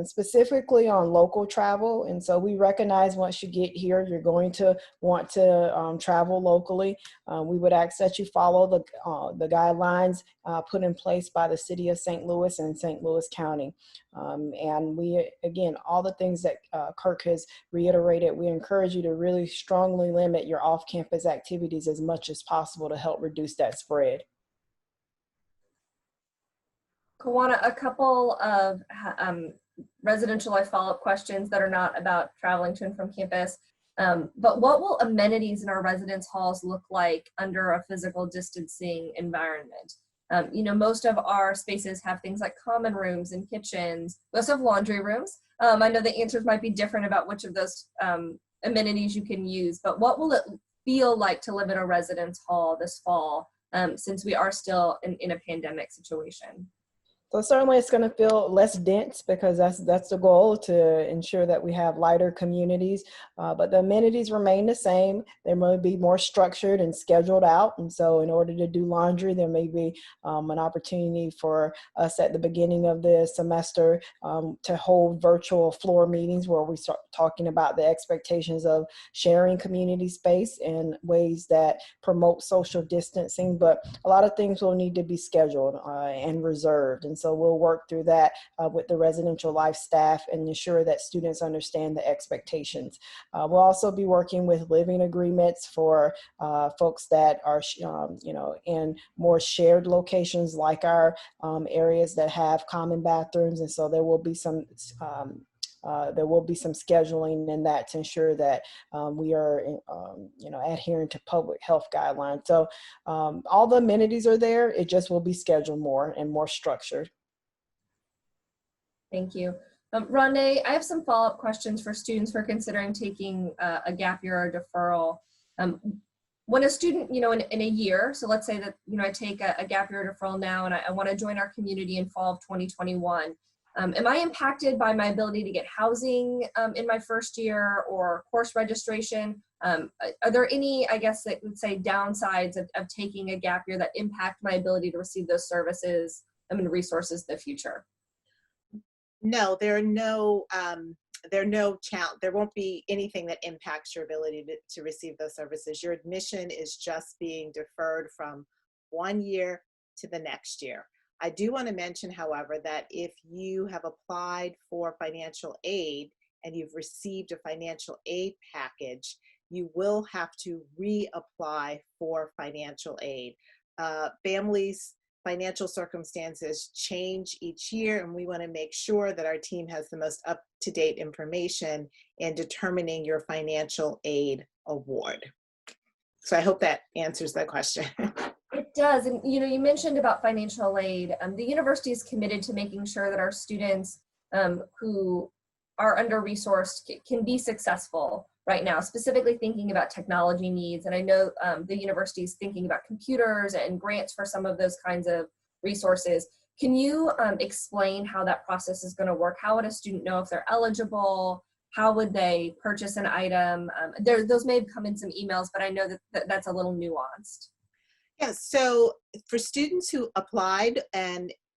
specifically on local travel. And so we recognize once you get here, you're going to want to travel locally. We would ask that you follow the guidelines put in place by the City of St. Louis and St. Louis County. And we, again, all the things that Kirk has reiterated, we encourage you to really strongly limit your off-campus activities as much as possible to help reduce that spread. Kawana, a couple of residential life follow-up questions that are not about traveling to and from campus. But what will amenities in our residence halls look like under a physical distancing environment? Most of our spaces have things like common rooms and kitchens. We also have laundry rooms. I know the answers might be different about which of those amenities you can use, but what will it feel like to live in a residence hall this fall, since we are still in a pandemic situation? So certainly it's going to feel less dense because that's the goal, to ensure that we have lighter communities. But the amenities remain the same. They may be more structured and scheduled out. And so in order to do laundry, there may be an opportunity for us at the beginning of the semester to hold virtual floor meetings where we start talking about the expectations of sharing community space in ways that promote social distancing. But a lot of things will need to be scheduled and reserved. And so we'll work through that with the residential life staff and ensure that students understand the expectations. We'll also be working with living agreements for folks that are, in more shared locations like our areas that have common bathrooms. And so there will be some scheduling in that to ensure that we are, adhering to public health guidelines. So all the amenities are there. It just will be scheduled more and more structured. Thank you. Rondé, I have some follow-up questions for students who are considering taking a gap year or deferral. When a student, in a year, so let's say that, I take a gap year deferral now and I want to join our community in fall of 2021. Am I impacted by my ability to get housing in my first year or course registration? Are there any, I guess, that would say downsides of taking a gap year that impact my ability to receive those services and resources in the future? No, there won't be anything that impacts your ability to receive those services. Your admission is just being deferred from one year to the next year. I do want to mention, however, that if you have applied for financial aid and you've received a financial aid package, you will have to reapply for financial aid. Families' financial circumstances change each year, and we want to make sure that our team has the most up-to-date information in determining your financial aid award. So I hope that answers that question. It does. And, you mentioned about financial aid. The university is committed to making sure that our students who are under-resourced can be successful right now, specifically thinking about technology needs. And I know the university is thinking about computers and grants for some of those kinds of resources. Can you explain how that process is going to work? How would a student know if they're eligible? How would they purchase an item? Those may have come in some emails, but I know that that's a little nuanced. Yeah, so for students who applied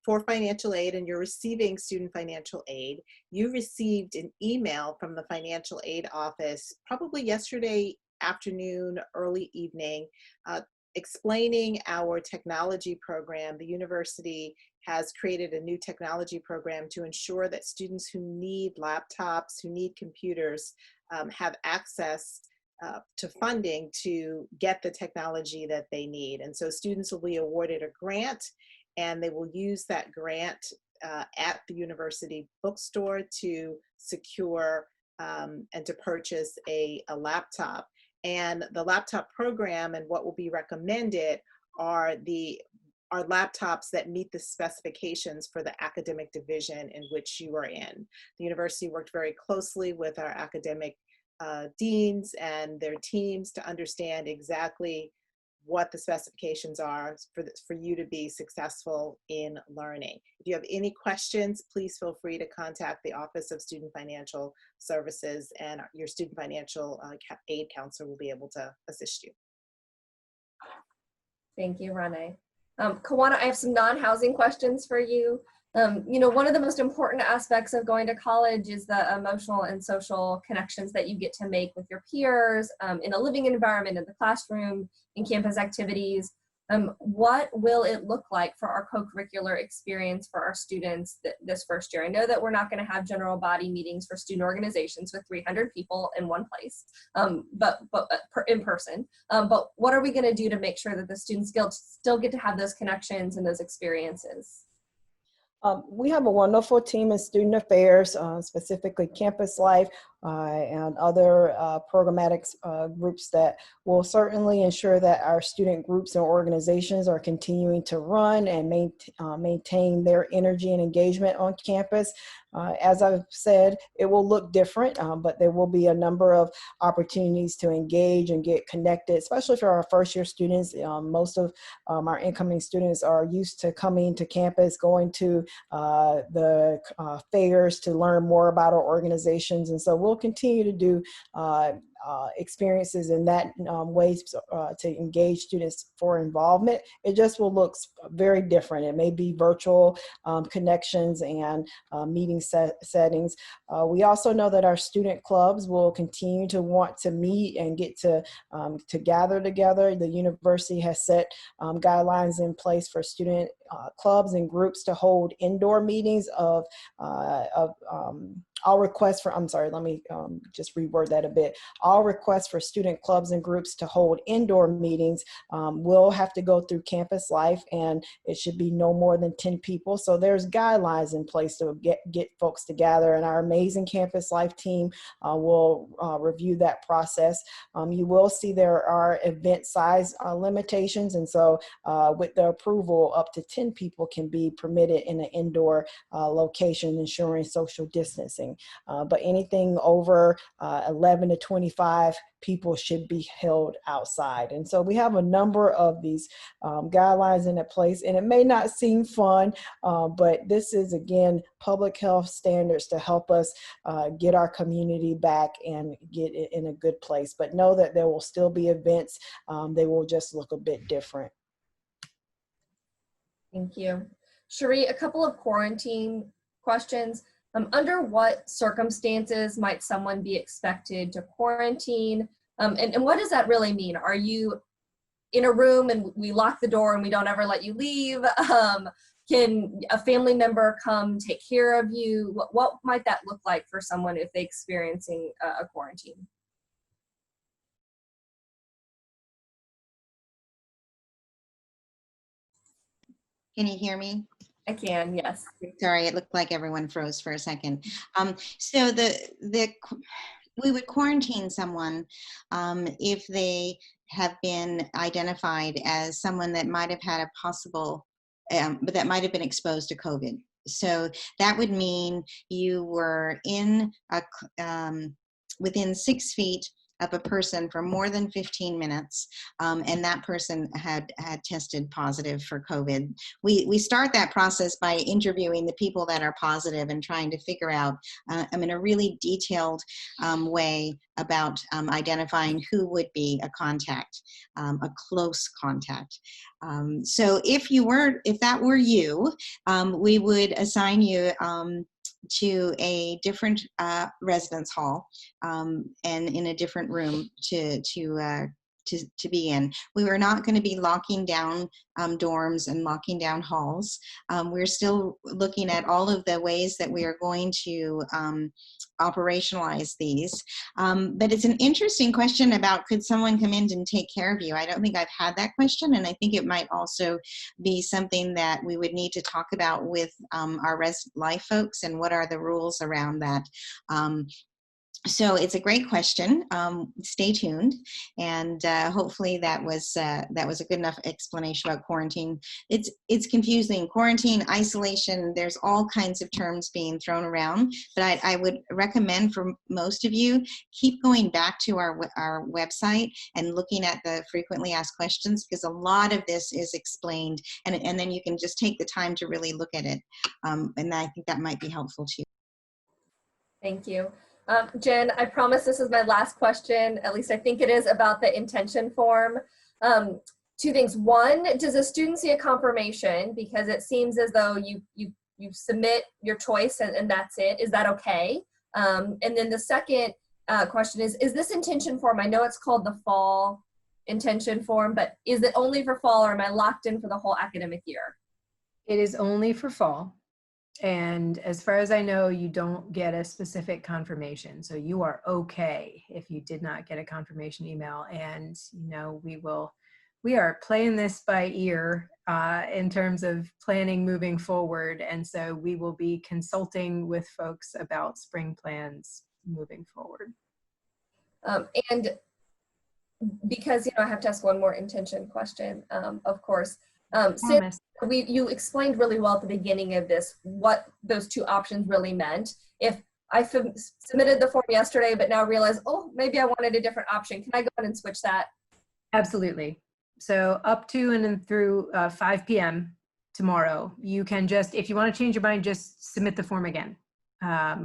for financial aid and you're receiving student financial aid, you received an email from the financial aid office probably yesterday afternoon, early evening, explaining our technology program. The university has created a new technology program to ensure that students who need laptops, who need computers, have access to funding to get the technology that they need. And so students will be awarded a grant, and they will use that grant at the university bookstore to secure and to purchase a laptop. And the laptop program and what will be recommended are laptops that meet the specifications for the academic division in which you are in. The university worked very closely with our academic deans and their teams to understand exactly what the specifications are for you to be successful in learning. If you have any questions, please feel free to contact the Office of Student Financial Services, and your student financial aid counselor will be able to assist you. Thank you, Rondé. Kawana, I have some non-housing questions for you. One of the most important aspects of going to college is the emotional and social connections that you get to make with your peers, in a living environment, in the classroom, in campus activities. What will it look like for our co-curricular experience for our students this first year? I know that we're not going to have general body meetings for student organizations with 300 people in one place, but in person. But what are we going to do to make sure that the students still get to have those connections and those experiences? We have a wonderful team in student affairs, specifically campus life and other programmatic groups that will certainly ensure that our student groups and organizations are continuing to run and maintain their energy and engagement on campus. As I've said, it will look different, but there will be a number of opportunities to engage and get connected, especially for our first year students. Most of our incoming students are used to coming to campus, going to the fairs to learn more about our organizations. And so we'll continue to do experiences in that ways to engage students for involvement. It just will look very different. It may be virtual connections and meeting settings. We also know that our student clubs will continue to want to meet and get to gather together. The university has set guidelines in place for student clubs and groups to hold indoor meetings all requests for, I'm sorry, let me just reword that a bit. All requests for student clubs and groups to hold indoor meetings will have to go through Campus Life, and it should be no more than 10 people. So there's guidelines in place to get folks together, and our amazing Campus Life team will review that process. You will see there are event size limitations, and so with the approval, up to 10 people can be permitted in an indoor location, ensuring social distancing. But anything over 11 to 25 people should be held outside. And so we have a number of these guidelines in place, and it may not seem fun, but this is, again, public health standards to help us get our community back and get it in a good place. But know that there will still be events. They will just look a bit different. Thank you. Cherie, a couple of quarantine questions. Under what circumstances might someone be expected to quarantine? And what does that really mean? Are you in a room and we lock the door and we don't ever let you leave? Can a family member come take care of you? What might that look like for someone if they're experiencing a quarantine? Can you hear me? I can, yes. Sorry, it looked like everyone froze for a second. So we would quarantine someone if they have been identified as someone that might have had a possible, but that might have been exposed to COVID. So that would mean you were in within 6 feet of a person for more than 15 minutes, and that person had tested positive for COVID. We start that process by interviewing the people that are positive and trying to figure out, in a really detailed way about identifying who would be a contact, a close contact. So if that were you, we would assign you to a different residence hall and in a different room to be in. We were not going to be locking down dorms and locking down halls. We're still looking at all of the ways that we are going to operationalize these. But it's an interesting question about, could someone come in and take care of you? I don't think I've had that question, and I think it might also be something that we would need to talk about with our resident life folks, and what are the rules around that. So it's a great question. Stay tuned, and hopefully that was a good enough explanation about quarantine. It's confusing. Quarantine, isolation. There's all kinds of terms being thrown around, but I would recommend for most of you, keep going back to our website and looking at the frequently asked questions, because a lot of this is explained, and then you can just take the time to really look at it, and I think that might be helpful too. Thank you. Jen, I promise this is my last question, at least I think it is, about the intention form. Two things. One, does a student see a confirmation? Because it seems as though you you submit your choice and that's it. Is that okay? And then the second question is this intention form, I know it's called the fall intention form, but is it only for fall or am I locked in for the whole academic year? It is only for fall. And as far as I know, you don't get a specific confirmation. So you are okay if you did not get a confirmation email. And, you know, we are playing this by ear in terms of planning moving forward. And so we will be consulting with folks about spring plans moving forward. And because, you know, I have to ask one more intention question, of course. Since you explained really well at the beginning of this what those two options really meant. If I submitted the form yesterday, but now realize, oh, maybe I wanted a different option, can I go ahead and switch that? Absolutely. So up to and through 5 p.m. tomorrow, you can just, if you want to change your mind, just submit the form again.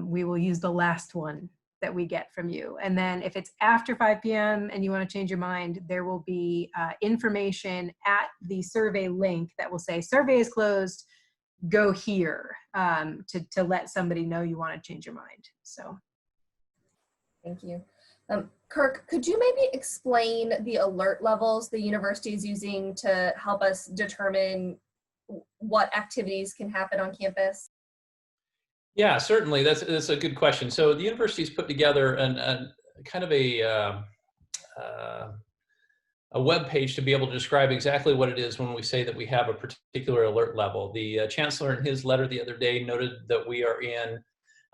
We will use the last one that we get from you. And then if it's after 5 p.m. and you want to change your mind, there will be information at the survey link that will say survey is closed, go here, to let somebody know you want to change your mind. So. Thank you. Kirk, could you maybe explain the alert levels the university is using to help us determine what activities can happen on campus? Yeah, certainly. That's a good question. So the university's put together kind of a web page to be able to describe exactly what it is when we say that we have a particular alert level. The chancellor in his letter the other day noted that we are in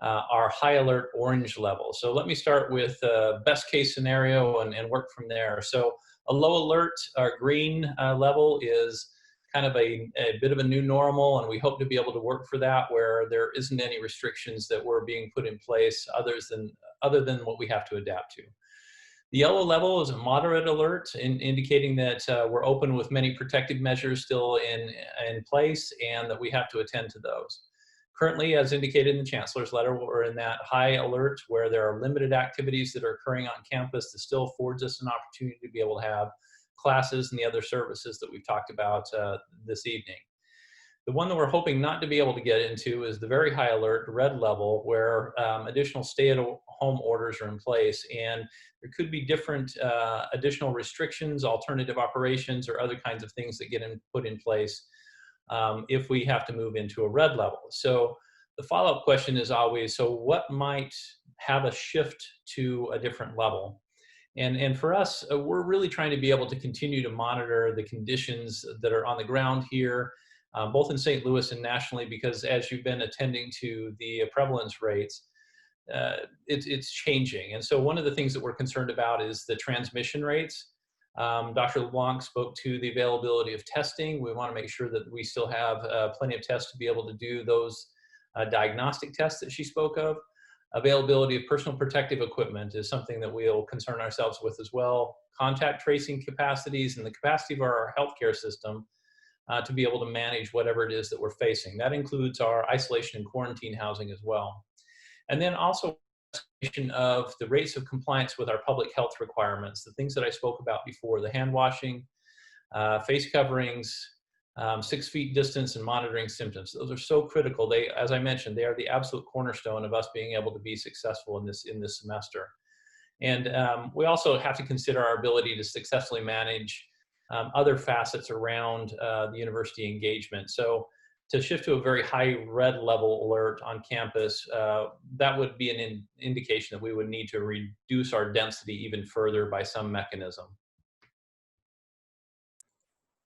our high alert orange level. So let me start with best case scenario and work from there. So a low alert, our green level is kind of a bit of a new normal, and we hope to be able to work for that where there isn't any restrictions that were being put in place other than what we have to adapt to. The yellow level is a moderate alert, indicating that we're open with many protective measures still in place and that we have to attend to those. Currently, as indicated in the chancellor's letter, we're in that high alert where there are limited activities that are occurring on campus that still affords us an opportunity to be able to have classes and the other services that we've talked about this evening. The one that we're hoping not to be able to get into is the very high alert, red level, where additional stay-at-home orders are in place, and there could be different additional restrictions, alternative operations, or other kinds of things that get put in place if we have to move into a red level. So the follow-up question is always, so what might have a shift to a different level? And for us, we're really trying to be able to continue to monitor the conditions that are on the ground here, both in St. Louis and nationally, because as you've been attending to the prevalence rates, it's changing. And so one of the things that we're concerned about is the transmission rates. Dr. LeBlanc spoke to the availability of testing. We want to make sure that we still have plenty of tests to be able to do those diagnostic tests that she spoke of. Availability of personal protective equipment is something that we'll concern ourselves with as well. Contact tracing capacities and the capacity of our healthcare system to be able to manage whatever it is that we're facing. That includes our isolation and quarantine housing as well. And then also of the rates of compliance with our public health requirements, the things that I spoke about before, the hand washing, face coverings, 6 feet distance, and monitoring symptoms. Those are so critical. They, as I mentioned, they are the absolute cornerstone of us being able to be successful in this semester. And we also have to consider our ability to successfully manage other facets around the university engagement. So to shift to a very high red level alert on campus, that would be an indication that we would need to reduce our density even further by some mechanism.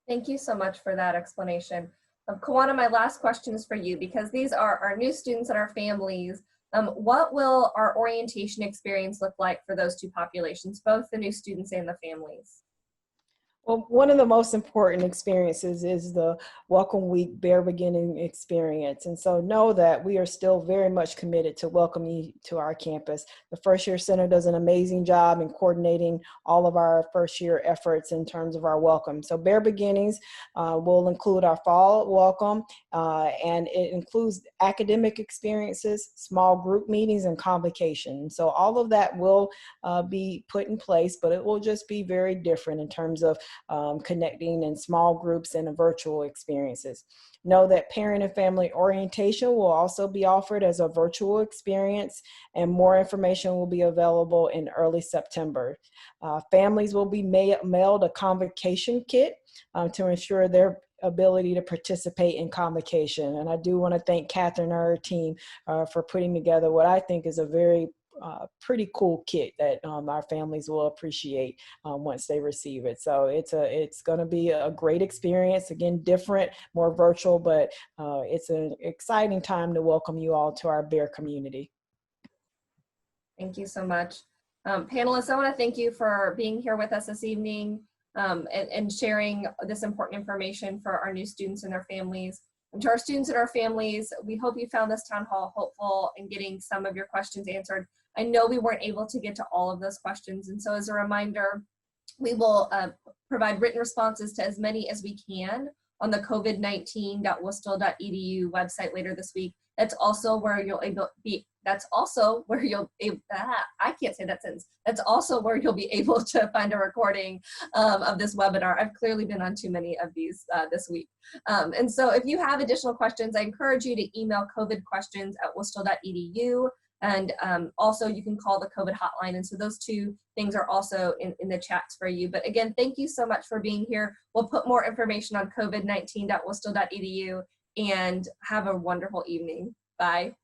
Thank you so much for that explanation. Kawana, my last question is for you, because these are our new students and our families. What will our orientation experience look like for those two populations, both the new students and the families? Well, one of the most important experiences is the Welcome Week Bare Beginning experience. And so know that we are still very much committed to welcome you to our campus. The First Year Center does an amazing job in coordinating all of our first year efforts in terms of our welcome. So Bare Beginnings will include our fall welcome, and it includes academic experiences, small group meetings, and convocation. So all of that will be put in place, but it will just be very different in terms of connecting in small groups and virtual experiences. Know that parent and family orientation will also be offered as a virtual experience, and more information will be available in early September. Families will be mailed a convocation kit to ensure their ability to participate in convocation. And I do want to thank Catherine and her team for putting together what I think is a very pretty cool kit that our families will appreciate once they receive it. So it's going to be a great experience. Again, different, more virtual, but it's an exciting time to welcome you all to our Bear community. Thank you so much. Panelists, I want to thank you for being here with us this evening and sharing this important information for our new students and their families. And to our students and our families, we hope you found this town hall helpful in getting some of your questions answered. I know we weren't able to get to all of those questions, and so as a reminder, we will provide written responses to as many as we can on the covid19.worcester.edu website later this week. That's also where you'll That's also where you'll be able to find a recording of this webinar. I've clearly been on too many of these this week. And so if you have additional questions, I encourage you to email covidquestions@worcester.edu. And also you can call the COVID hotline. And so those two things are also in the chats for you. But again, thank you so much for being here. We'll put more information on covid19.worcester.edu, and have a wonderful evening. Bye.